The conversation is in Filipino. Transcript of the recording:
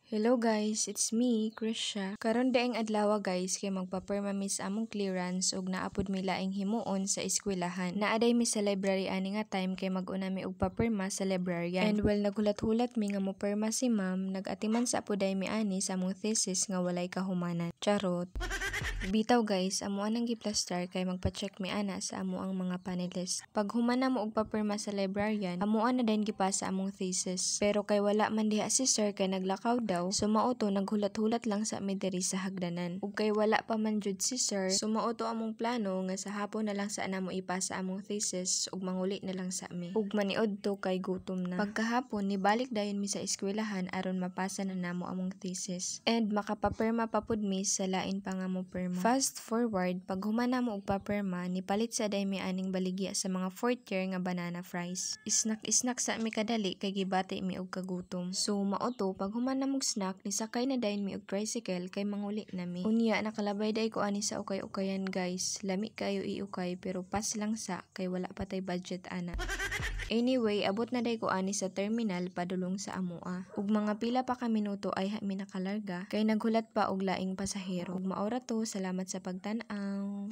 Hello guys, it's me, Krisha. Karon daing adlaw guys kay magpa-perma mi sa among clearance ug naapod mi laing himuon sa eskwelahan. Naaday mi sa library ani nga time kay mag-una mi og paperma sa librarian. And while naghulat-hulat mi nga mo perma si ma'am, nag-atiman sa apoday mi ani sa among thesis nga walay kahumanan. Charot. Bitaw guys, amo anang giplastar kay magpa-check mi ana sa amo ang mga panelist. Pag humana mo og paperma sa librarian, amo na din gipasa among thesis. Pero kay wala man diha si sir kay naglakaw daw, sumauto naghulat-hulat lang sa mi diri sa hagdanan. Ug kay wala pa man jud si sir, sumauto among plano nga sa hapon na lang sa anamo ipasa among thesis ug manguli na lang sa mi. Ug maniud to kay gutom na. Pagkahapon nibalik dayon mi sa eskwelahan aron mapasa na namo among thesis. And makapaperma pa pud mi sa lain pa nga mo perma. Fast forward, pag humana mo og paperma, nipalit sa day mi aning baligya sa mga 4th year nga banana fries. Isnak sa mi kadali kay gibati mi og kagutom. So mauto pag humana mog snack, nisakay na dayon mi og tricycle kay manguli na mi. Unya nakalabay day ko ani sa ukay-ukayan guys. Lami kayo iukay pero pas lang sa kay wala patay budget ana. Anyway, abot na day ko ani sa terminal padulong sa amoa. Ug mga pila pa ka minuto ay mi nakalarga kay naghulat pa og laing pasahero. Ug maora to, salamat sa pagtan-aw.